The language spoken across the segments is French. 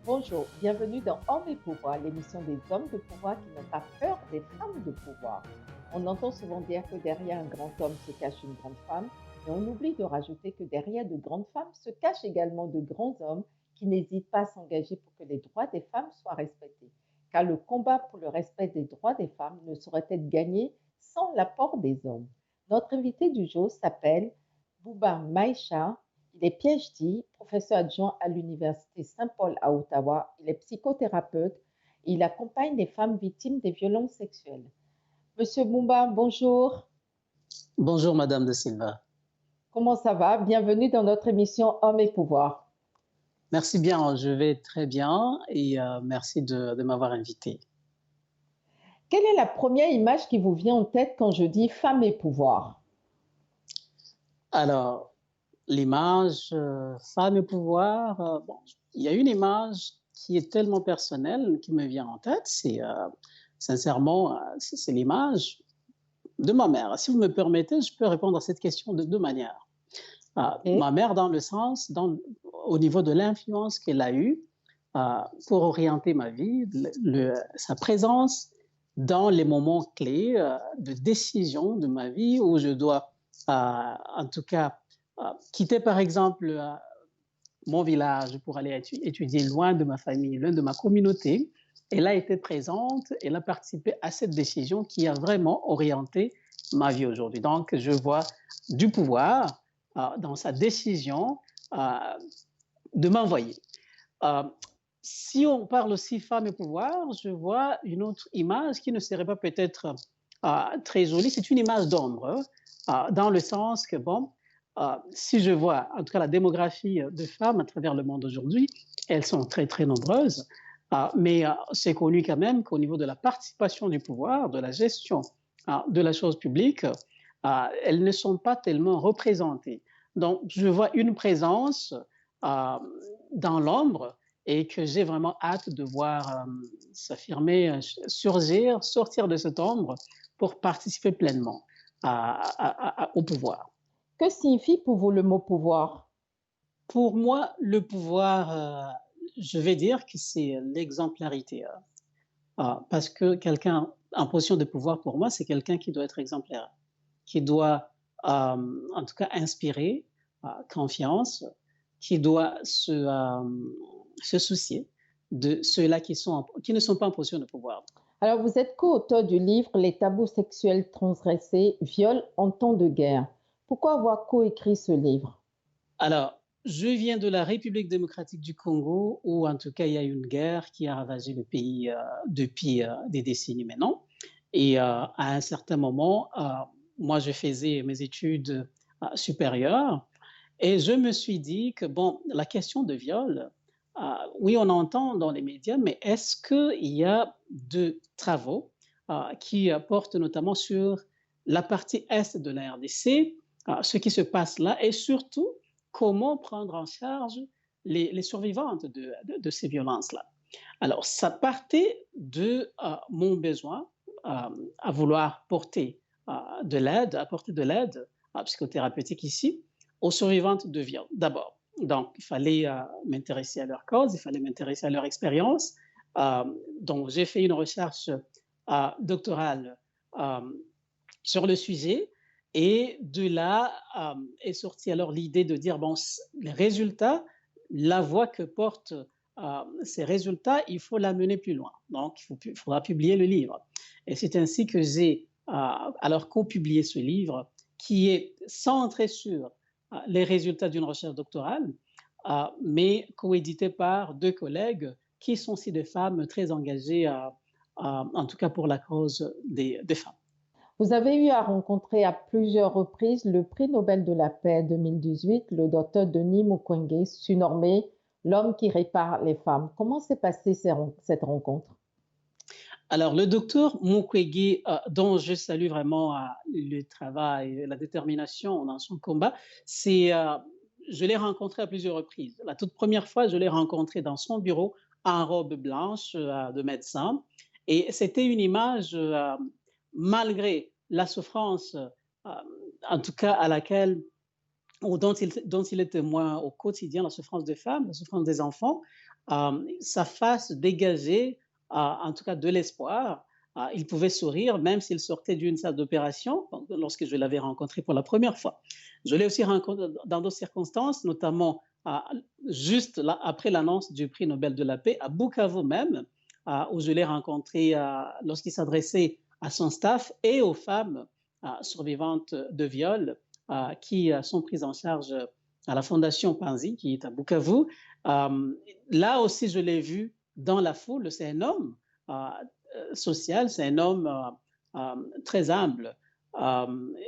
Bonjour, bienvenue dans Hommes et Pouvoir, l'émission des hommes de pouvoir qui n'ont pas peur des femmes de pouvoir. On entend souvent dire que derrière un grand homme se cache une grande femme, mais on oublie de rajouter que derrière de grandes femmes se cachent également de grands hommes qui n'hésitent pas à s'engager pour que les droits des femmes soient respectés. Car le combat pour le respect des droits des femmes ne saurait être gagné sans l'apport des hommes. Notre invité du jour s'appelle Bouba Maïcha. Il est PhD, professeur adjoint à l'Université Saint-Paul à Ottawa. Il est psychothérapeute et il accompagne les femmes victimes des violences sexuelles. Monsieur Bumba, bonjour. Bonjour, Madame de Silva. Comment ça va? Bienvenue dans notre émission Hommes et Pouvoir. Merci bien, je vais très bien et merci de m'avoir invité. Quelle est la première image qui vous vient en tête quand je dis femme et pouvoir? Alors, l'image femme et pouvoir, bon, il y a une image qui est tellement personnelle qui me vient en tête, c'est sincèrement, c'est l'image de ma mère. Si vous me permettez, je peux répondre à cette question de deux manières. Ma mère dans le sens, au niveau de l'influence qu'elle a eue pour orienter ma vie, sa présence dans les moments clés de décision de ma vie où je dois, en tout cas, quitter par exemple mon village pour aller étudier loin de ma famille, loin de ma communauté. Elle a été présente, elle a participé à cette décision qui a vraiment orienté ma vie aujourd'hui. Donc, je vois du pouvoir dans sa décision de m'envoyer. Si on parle aussi femme et pouvoir, je vois une autre image qui ne serait pas peut-être très jolie. C'est une image d'ombre, dans le sens que, bon, si je vois, en tout cas, la démographie de femmes à travers le monde aujourd'hui, elles sont très, très nombreuses. Mais c'est connu quand même qu'au niveau de la participation du pouvoir, de la gestion de la chose publique, elles ne sont pas tellement représentées. Donc, je vois une présence dans l'ombre et que j'ai vraiment hâte de voir s'affirmer, surgir, sortir de cette ombre pour participer pleinement au pouvoir. Que signifie pour vous le mot pouvoir? Pour moi, le pouvoir, je vais dire que c'est l'exemplarité. Parce que quelqu'un en position de pouvoir, pour moi, c'est quelqu'un qui doit être exemplaire, qui doit, en tout cas, inspirer confiance, qui doit se soucier de ceux-là qui ne sont pas en position de pouvoir. Alors, vous êtes co-auteur du livre Les tabous sexuels transgressés, viol en temps de guerre. Pourquoi avoir coécrit ce livre? Alors, je viens de la République démocratique du Congo, où en tout cas, il y a une guerre qui a ravagé le pays depuis des décennies maintenant. Et à un certain moment, moi, je faisais mes études supérieures et je me suis dit que, bon, la question de viol, oui, on entend dans les médias, mais est-ce qu'il y a de travaux qui portent notamment sur la partie est de la RDC, ce qui se passe là, et surtout, comment prendre en charge les survivantes de ces violences-là. Alors, ça partait de mon besoin à vouloir porter de l'aide, apporter de l'aide psychothérapeutique ici aux survivantes de viol, d'abord. Donc, il fallait m'intéresser à leur cause, il fallait m'intéresser à leur expérience. Donc, j'ai fait une recherche doctorale sur le sujet. Et de là est sortie alors l'idée de dire, bon, les résultats, la voie que portent ces résultats, il faut l'amener plus loin. Donc, il faudra publier le livre. Et c'est ainsi que j'ai alors co-publié ce livre qui est centré sur les résultats d'une recherche doctorale, mais coédité par deux collègues qui sont aussi des femmes très engagées, en tout cas pour la cause des femmes. Vous avez eu à rencontrer à plusieurs reprises le prix Nobel de la paix 2018, le docteur Denis Mukwege, surnommé l'homme qui répare les femmes. Comment s'est passée cette rencontre? Alors, le docteur Mukwege, dont je salue vraiment le travail et la détermination dans son combat, je l'ai rencontré à plusieurs reprises. La toute première fois, je l'ai rencontré dans son bureau en robe blanche de médecin. Et c'était une image, malgré la souffrance, en tout cas à laquelle ou dont il est témoin au quotidien, la souffrance des femmes, la souffrance des enfants, sa face dégageait, en tout cas, de l'espoir. Il pouvait sourire même s'il sortait d'une salle d'opération, lorsque je l'avais rencontré pour la première fois. Je l'ai aussi rencontré dans d'autres circonstances, notamment juste là, après l'annonce du prix Nobel de la paix, à Bukavu même, où je l'ai rencontré lorsqu'il s'adressait à son staff et aux femmes survivantes de viol qui sont prises en charge à la Fondation Panzi, qui est à Bukavu. Là aussi, je l'ai vu dans la foule. C'est un homme social, c'est un homme très humble.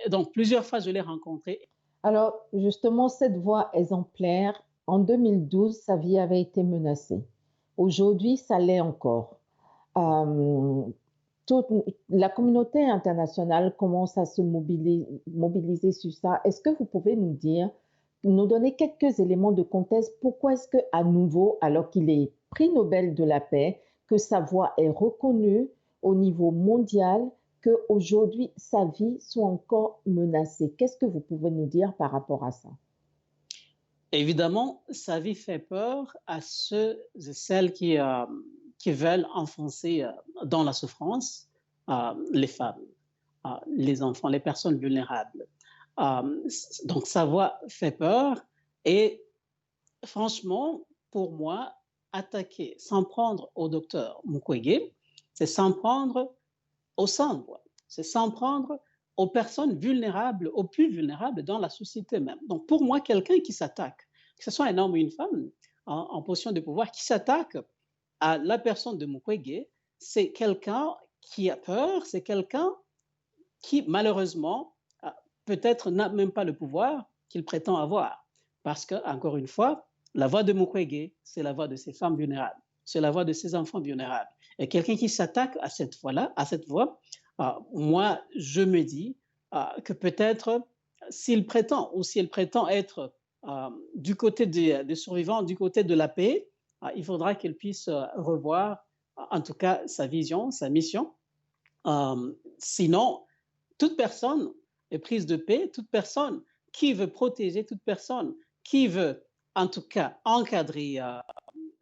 Donc, plusieurs fois, je l'ai rencontré. Alors, justement, cette voix exemplaire, en 2012, sa vie avait été menacée. Aujourd'hui, ça l'est encore. Euh, toute la communauté internationale commence à se mobiliser sur ça. Est-ce que vous pouvez nous dire, nous donner quelques éléments de contexte? Pourquoi est-ce qu'à nouveau, alors qu'il est prix Nobel de la paix, que sa voix est reconnue au niveau mondial, qu'aujourd'hui sa vie soit encore menacée? Qu'est-ce que vous pouvez nous dire par rapport à ça? Évidemment, sa vie fait peur à ceux et celles qui veulent enfoncer dans la souffrance les femmes, les enfants, les personnes vulnérables. Donc, sa voix fait peur et franchement, pour moi, attaquer, s'en prendre au docteur Mukwege, c'est s'en prendre aux sans-voix, c'est s'en prendre aux personnes vulnérables, aux plus vulnérables dans la société même. Donc, pour moi, quelqu'un qui s'attaque, que ce soit un homme ou une femme en position de pouvoir, qui s'attaque à la personne de Mukwege, c'est quelqu'un qui a peur, c'est quelqu'un qui, malheureusement, peut-être n'a même pas le pouvoir qu'il prétend avoir. Parce que, encore une fois, la voix de Mukwege, c'est la voix de ces femmes vulnérables, c'est la voix de ces enfants vulnérables. Et quelqu'un qui s'attaque à cette voix-là, à cette voix, moi, je me dis que peut-être s'il prétend ou s'il prétend être du côté des survivants, du côté de la paix, il faudra qu'il puisse revoir, en tout cas, sa vision, sa mission. Sinon, toute personne est prise de paix, toute personne qui veut protéger, toute personne qui veut, en tout cas, encadrer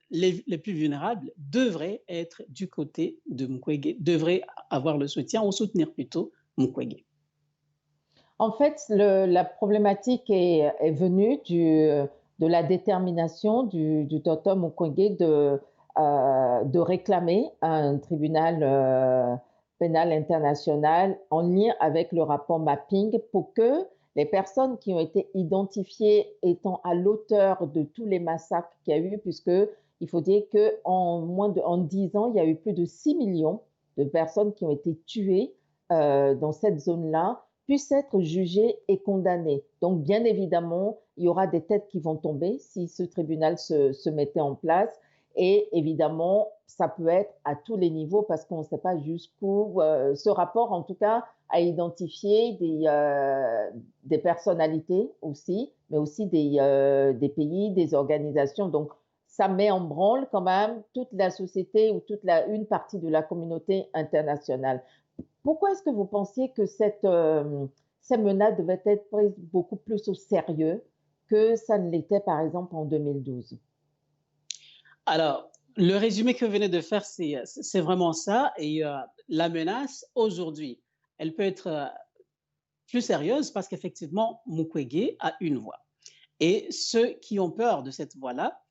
les plus vulnérables devrait être du côté de Mukwege, devrait avoir le soutien ou soutenir plutôt Mukwege. En fait, la problématique est venue de la détermination du docteur Mukwege de réclamer un tribunal pénal international en lien avec le rapport Mapping pour que les personnes qui ont été identifiées étant à l'auteur de tous les massacres qu'il y a eu, puisque il faut dire qu'en 10 ans, il y a eu plus de 6 millions de personnes qui ont été tuées dans cette zone-là, puissent être jugées et condamnées. Donc, bien évidemment, il y aura des têtes qui vont tomber si ce tribunal se mettait en place. Et évidemment, ça peut être à tous les niveaux parce qu'on ne sait pas jusqu'où ce rapport, en tout cas, a identifié des personnalités aussi, mais aussi des pays, des organisations. Donc, ça met en branle quand même toute la société ou une partie de la communauté internationale. Pourquoi est-ce que vous pensiez que ces menaces devaient être prises beaucoup plus au sérieux que ça ne l'était, par exemple, en 2012? Alors, le résumé que vous venez de faire, c'est vraiment ça. Et la menace, aujourd'hui, elle peut être plus sérieuse parce qu'effectivement, Mukwege a une voix. Et ceux qui ont peur de cette voix-là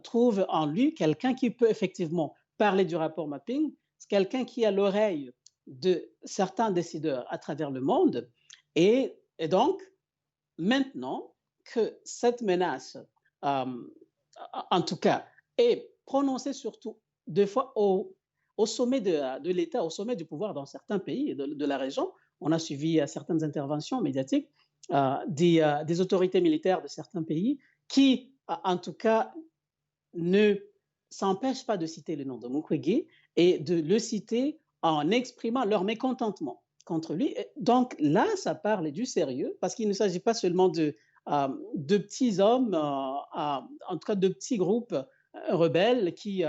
trouvent en lui quelqu'un qui peut effectivement parler du rapport Mapping, quelqu'un qui a l'oreille de certains décideurs à travers le monde. Et donc, maintenant que cette menace, en tout cas, est prononcée surtout des fois au sommet de l'État, au sommet du pouvoir dans certains pays de la région, on a suivi certaines interventions médiatiques des autorités militaires de certains pays qui, en tout cas, ne s'empêchent pas de citer le nom de Mukwege et de le citer en exprimant leur mécontentement contre lui. Donc là, ça parle du sérieux parce qu'il ne s'agit pas seulement de petits hommes, en tout cas de petits groupes rebelles qui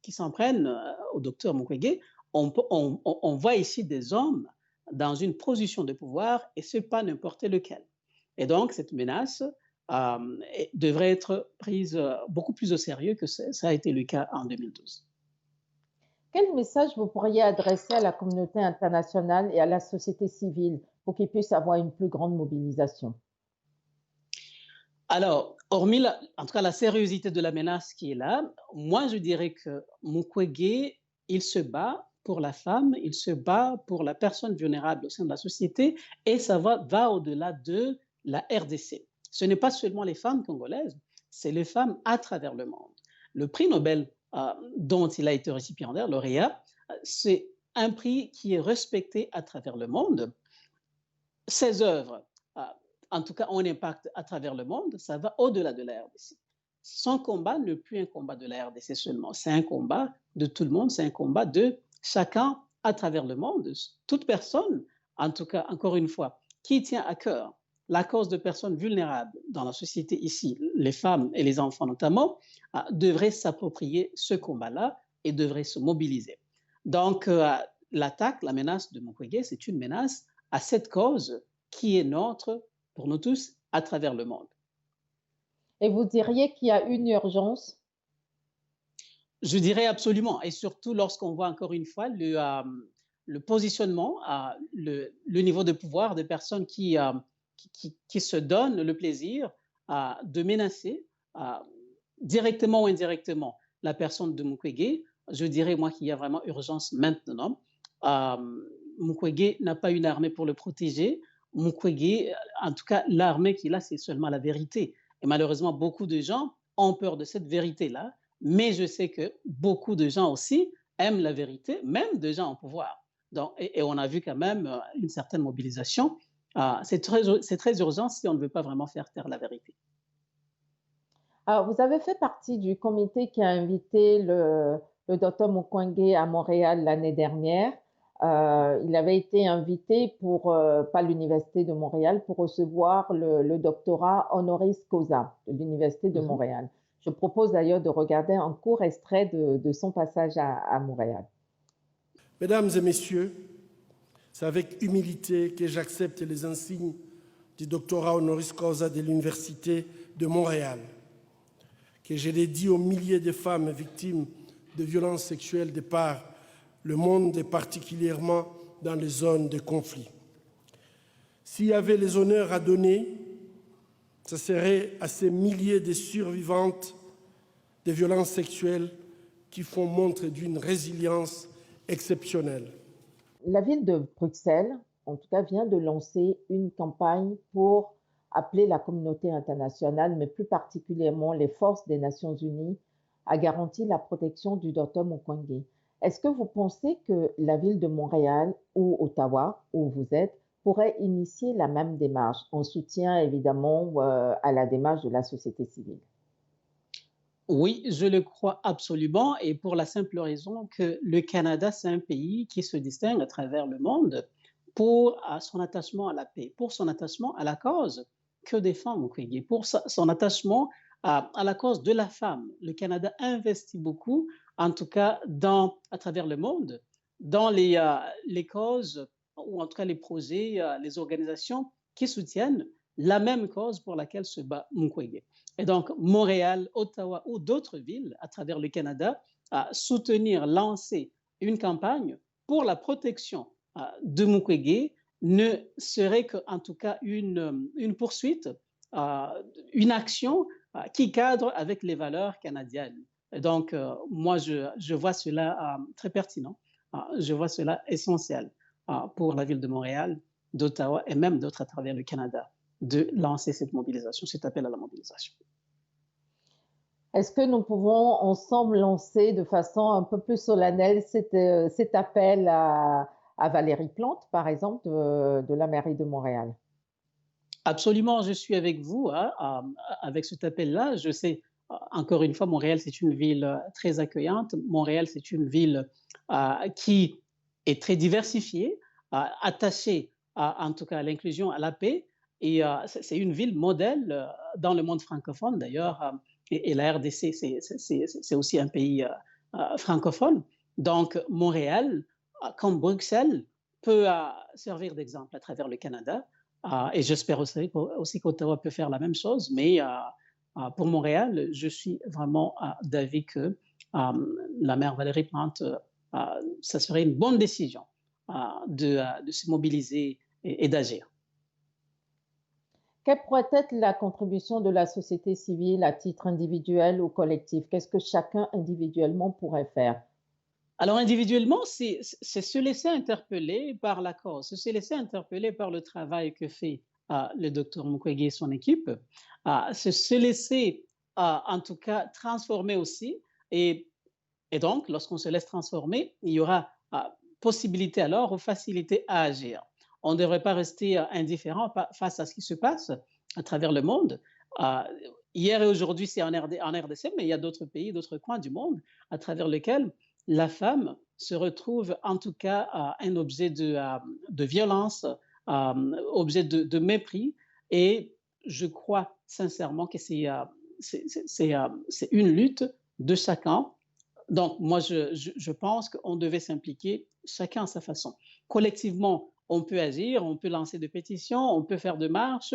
s'en prennent au docteur Mukwege. On voit ici des hommes dans une position de pouvoir et ce n'est pas n'importe lequel. Et donc, cette menace devrait être prise beaucoup plus au sérieux que ça a été le cas en 2012. Quel message vous pourriez adresser à la communauté internationale et à la société civile pour qu'ils puissent avoir une plus grande mobilisation? Alors, hormis en tout cas la sérieuxité de la menace qui est là, moi je dirais que Mukwege, il se bat pour la femme, il se bat pour la personne vulnérable au sein de la société et ça va au-delà de la RDC. Ce n'est pas seulement les femmes congolaises, c'est les femmes à travers le monde. Le prix Nobel dont il a été récipiendaire, lauréat, c'est un prix qui est respecté à travers le monde. Ses œuvres, en tout cas, ont un impact à travers le monde, ça va au-delà de la RDC. Son combat n'est plus un combat de la RDC seulement, c'est un combat de tout le monde, c'est un combat de chacun à travers le monde. Toute personne, en tout cas, encore une fois, qui tient à cœur la cause de personnes vulnérables dans la société ici, les femmes et les enfants notamment, devrait s'approprier ce combat-là et devrait se mobiliser. Donc, l'attaque, la menace de Mukwege, c'est une menace à cette cause qui est nôtre pour nous tous à travers le monde. Et vous diriez qu'il y a une urgence? Je dirais absolument, et surtout lorsqu'on voit encore une fois le positionnement, le niveau de pouvoir des personnes qui se donnent le plaisir de menacer directement ou indirectement la personne de Mukwege. Je dirais, moi, qu'il y a vraiment urgence maintenant. Mukwege n'a pas une armée pour le protéger. Mukwege, en tout cas, l'armée qu'il a, c'est seulement la vérité. Et malheureusement, beaucoup de gens ont peur de cette vérité-là, mais je sais que beaucoup de gens aussi aiment la vérité, même des gens au pouvoir. Donc, et on a vu quand même une certaine mobilisation. C'est très urgent si on ne veut pas vraiment faire taire la vérité. Alors, vous avez fait partie du comité qui a invité le docteur Mukwege à Montréal l'année dernière. Il avait été invité par l'Université de Montréal pour recevoir le doctorat honoris causa de l'Université de Montréal. Je propose d'ailleurs de regarder un court extrait de son passage à Montréal. Mesdames et messieurs, c'est avec humilité que j'accepte les insignes du doctorat honoris causa de l'Université de Montréal, que je dédie aux milliers de femmes victimes de violences sexuelles de par le monde et particulièrement dans les zones de conflit. S'il y avait les honneurs à donner, ce serait à ces milliers de survivantes de violences sexuelles qui font montre d'une résilience exceptionnelle. La ville de Bruxelles, en tout cas, vient de lancer une campagne pour appeler la communauté internationale, mais plus particulièrement les forces des Nations Unies, à garantir la protection du docteur Mukwege. Est-ce que vous pensez que la ville de Montréal ou Ottawa, où vous êtes, pourrait initier la même démarche, en soutien évidemment à la démarche de la société civile? Oui, je le crois absolument, et pour la simple raison que le Canada, c'est un pays qui se distingue à travers le monde pour son attachement à la paix, pour son attachement à la cause que défend Mukwege, pour son attachement à la cause de la femme. Le Canada investit beaucoup, en tout cas à travers le monde, dans les causes, ou en tout cas les projets, les organisations qui soutiennent la même cause pour laquelle se bat Mukwege. Et donc, Montréal, Ottawa ou d'autres villes à travers le Canada soutenir, lancer une campagne pour la protection de Mukwege ne serait qu'en tout cas une poursuite, une action qui cadre avec les valeurs canadiennes. Et donc, moi, je vois cela très pertinent, je vois cela essentiel pour la ville de Montréal, d'Ottawa et même d'autres à travers le Canada, de lancer cette mobilisation, cet appel à la mobilisation. Est-ce que nous pouvons ensemble lancer de façon un peu plus solennelle cet appel à Valérie Plante, par exemple, de la mairie de Montréal? Absolument, je suis avec vous avec cet appel-là. Je sais, encore une fois, Montréal, c'est une ville très accueillante. Montréal, c'est une ville qui est très diversifiée, attachée en tout cas à l'inclusion, à la paix. Et c'est une ville modèle dans le monde francophone, d'ailleurs. Et la RDC, c'est aussi un pays francophone. Donc, Montréal, comme Bruxelles, peut servir d'exemple à travers le Canada Et j'espère aussi qu'Ottawa peut faire la même chose. Mais pour Montréal, je suis vraiment d'avis que la maire Valérie Plante, ça serait une bonne décision de se mobiliser et d'agir. Quelle pourrait être la contribution de la société civile à titre individuel ou collectif? Qu'est-ce que chacun individuellement pourrait faire? Alors individuellement, c'est se laisser interpeller par la cause, se laisser interpeller par le travail que fait le docteur Mukwege et son équipe, se laisser en tout cas transformer aussi. Et, et donc, lorsqu'on se laisse transformer, il y aura possibilité alors ou facilité à agir. On ne devrait pas rester indifférent face à ce qui se passe à travers le monde. Euh, Hier et aujourd'hui, c'est en RDC, mais il y a d'autres pays, d'autres coins du monde à travers lesquels la femme se retrouve en tout cas un objet de violence, objet de mépris. Et je crois sincèrement que c'est une lutte de chacun. Donc, moi, je pense qu'on devait s'impliquer chacun à sa façon. Collectivement, on peut agir, on peut lancer des pétitions, on peut faire des marches,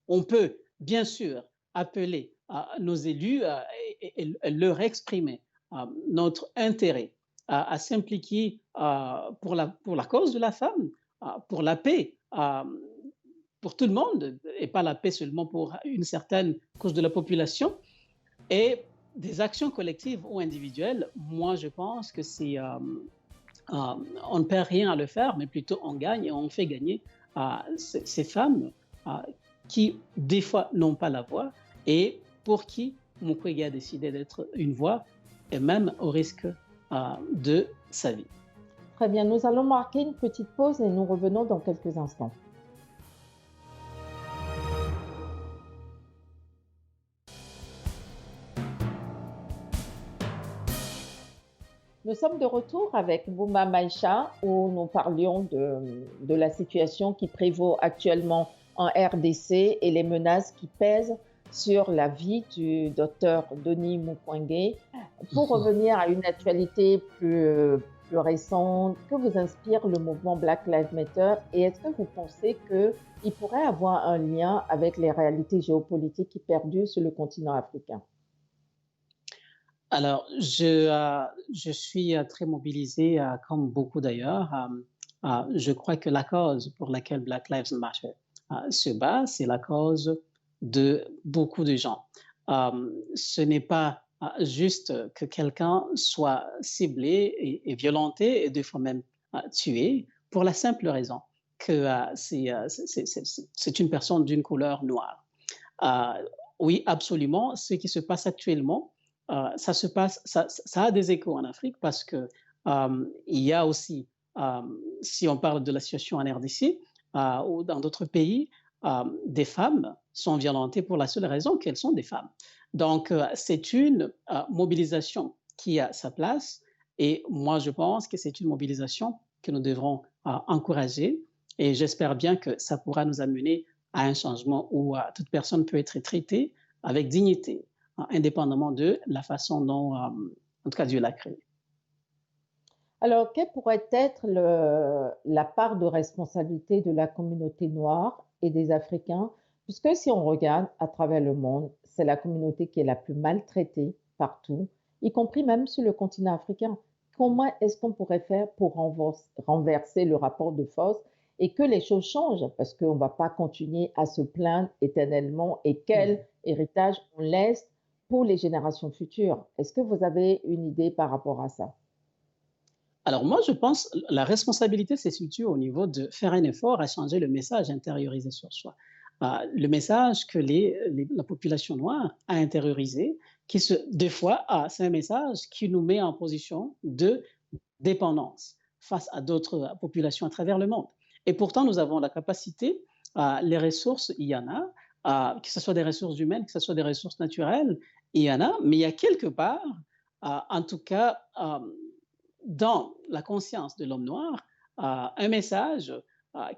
on peut, bien sûr, appeler nos élus et leur exprimer notre intérêt à s'impliquer pour la cause de la femme, pour la paix, pour tout le monde, et pas la paix seulement pour une certaine couche de la population. Et des actions collectives ou individuelles, moi je pense que on ne perd rien à le faire, mais plutôt on gagne et on fait gagner ces femmes qui des fois n'ont pas la voix et pour qui Mukwege a décidé d'être une voix et même au risque de sa vie. Très bien, nous allons marquer une petite pause et nous revenons dans quelques instants. Nous sommes de retour avec Boumba Maïcha où nous parlions de la situation qui prévaut actuellement en RDC et les menaces qui pèsent sur la vie du docteur Denis Mukwege. Pour revenir à une actualité plus récente, que vous inspire le mouvement Black Lives Matter et est-ce que vous pensez qu'il pourrait avoir un lien avec les réalités géopolitiques qui perdurent sur le continent africain? Alors, je suis très mobilisé, comme beaucoup d'ailleurs. Je crois que la cause pour laquelle Black Lives Matter se bat, c'est la cause de beaucoup de gens. Ce n'est pas juste que quelqu'un soit ciblé et violenté et des fois même tué pour la simple raison que c'est une personne d'une couleur noire. Oui, absolument, ce qui se passe actuellement, ça a des échos en Afrique parce que il y a aussi, si on parle de la situation en RDC ou dans d'autres pays, des femmes sont violentées pour la seule raison qu'elles sont des femmes. Donc, c'est une mobilisation qui a sa place et moi, je pense que c'est une mobilisation que nous devrons encourager et j'espère bien que ça pourra nous amener à un changement où toute personne peut être traitée avec dignité, indépendamment de la façon dont, en tout cas, Dieu l'a créé. Alors, quelle pourrait être la part de responsabilité de la communauté noire et des Africains? Puisque si on regarde à travers le monde, c'est la communauté qui est la plus maltraitée partout, y compris même sur le continent africain. Comment est-ce qu'on pourrait faire pour renverser le rapport de force et que les choses changent? Parce qu'on ne va pas continuer à se plaindre éternellement et quel héritage on laisse pour les générations futures. Est-ce que vous avez une idée par rapport à ça? Alors moi, je pense que la responsabilité se situe au niveau de faire un effort à changer le message intériorisé sur soi. Le message que la population noire a intériorisé, des fois, c'est un message qui nous met en position de dépendance face à d'autres populations à travers le monde. Et pourtant, nous avons la capacité, les ressources, il y en a, que ce soit des ressources humaines, que ce soit des ressources naturelles, il y en a, mais il y a quelque part, en tout cas, dans la conscience de l'homme noir, un message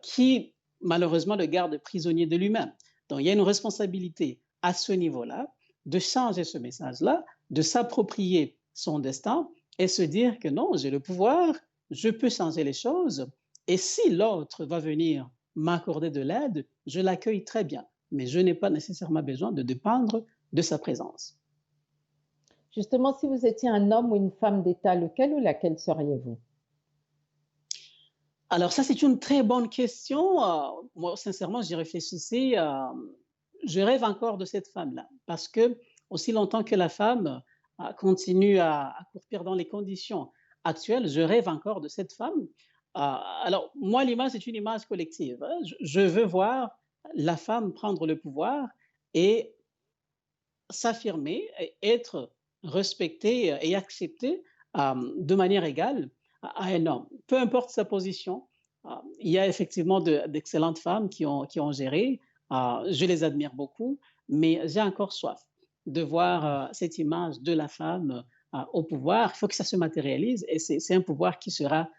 qui, malheureusement, le garde prisonnier de lui-même. Donc, il y a une responsabilité à ce niveau-là de changer ce message-là, de s'approprier son destin et se dire que non, j'ai le pouvoir, je peux changer les choses. Et si l'autre va venir m'accorder de l'aide, je l'accueille très bien, mais je n'ai pas nécessairement besoin de dépendre de sa présence. Justement, si vous étiez un homme ou une femme d'État, lequel ou laquelle seriez-vous? Alors ça, c'est une très bonne question. Moi, sincèrement, j'y réfléchissais. Je rêve encore de cette femme-là parce que aussi longtemps que la femme continue à croupir dans les conditions actuelles, je rêve encore de cette femme. Alors moi, l'image, c'est une image collective, hein. Je veux voir la femme prendre le pouvoir et s'affirmer et être respectée et acceptée de manière égale à un homme, peu importe sa position. Il y a effectivement d'excellentes femmes qui ont géré, je les admire beaucoup, mais j'ai encore soif de voir cette image de la femme au pouvoir. Il faut que ça se matérialise et c'est un pouvoir qui sera,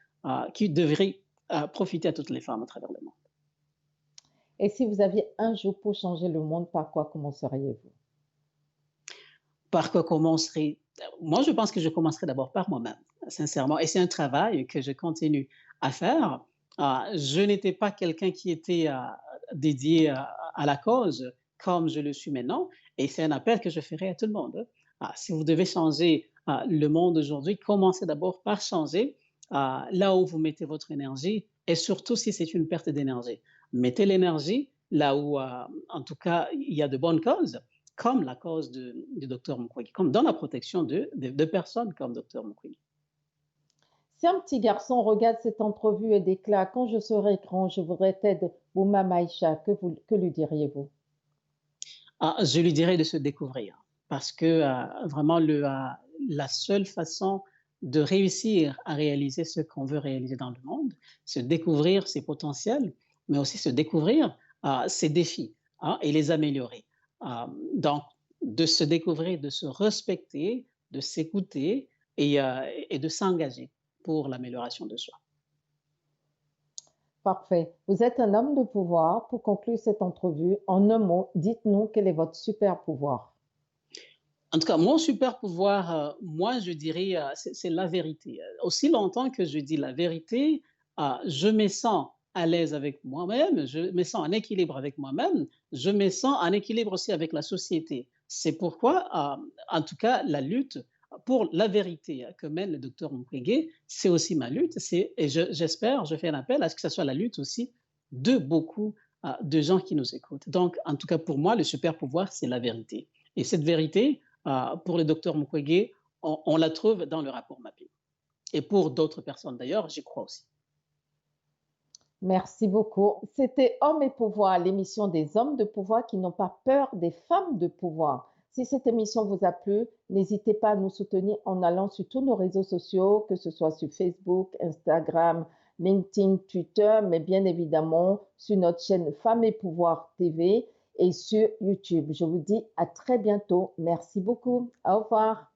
qui devrait profiter à toutes les femmes à travers le monde. Et si vous aviez un jour pour changer le monde, par quoi commenceriez-vous? Par quoi commencerai Moi, je pense que je commencerai d'abord par moi-même, sincèrement, et c'est un travail que je continue à faire. Je n'étais pas quelqu'un qui était dédié à la cause comme je le suis maintenant, et c'est un appel que je ferai à tout le monde, hein. Si vous devez changer le monde aujourd'hui, commencez d'abord par changer là où vous mettez votre énergie, et surtout si c'est une perte d'énergie. Mettez l'énergie là où, en tout cas, il y a de bonnes causes, comme la cause du docteur Mukwege, comme dans la protection de personnes comme docteur Mukwege. Si un petit garçon regarde cette entrevue et déclare: «Quand je serai grand, je voudrais être Bouma Maïcha», que lui diriez-vous? Je lui dirais de se découvrir parce que vraiment la seule façon de réussir à réaliser ce qu'on veut réaliser dans le monde, se découvrir ses potentiels, mais aussi se découvrir ses défis, hein, et les améliorer. Donc, de se découvrir, de se respecter, de s'écouter et de s'engager pour l'amélioration de soi. Parfait. Vous êtes un homme de pouvoir. Pour conclure cette entrevue, en un mot, dites-nous quel est votre super pouvoir? En tout cas, mon super pouvoir, moi, je dirais, c'est la vérité. Aussi longtemps que je dis la vérité, je me sens à l'aise avec moi-même, je me sens en équilibre avec moi-même, je me sens en équilibre aussi avec la société. C'est pourquoi, en tout cas, la lutte pour la vérité que mène le docteur Mukwege, c'est aussi ma lutte. Et j'espère, je fais un appel à ce que ce soit la lutte aussi de beaucoup de gens qui nous écoutent. Donc, en tout cas, pour moi, le super pouvoir, c'est la vérité. Et cette vérité, pour le docteur Mukwege, on la trouve dans le rapport MAPI. Et pour d'autres personnes d'ailleurs, j'y crois aussi. Merci beaucoup. C'était Hommes et pouvoir, l'émission des hommes de pouvoir qui n'ont pas peur des femmes de pouvoir. Si cette émission vous a plu, n'hésitez pas à nous soutenir en allant sur tous nos réseaux sociaux, que ce soit sur Facebook, Instagram, LinkedIn, Twitter, mais bien évidemment sur notre chaîne Femmes et Pouvoir TV et sur YouTube. Je vous dis à très bientôt. Merci beaucoup. Au revoir.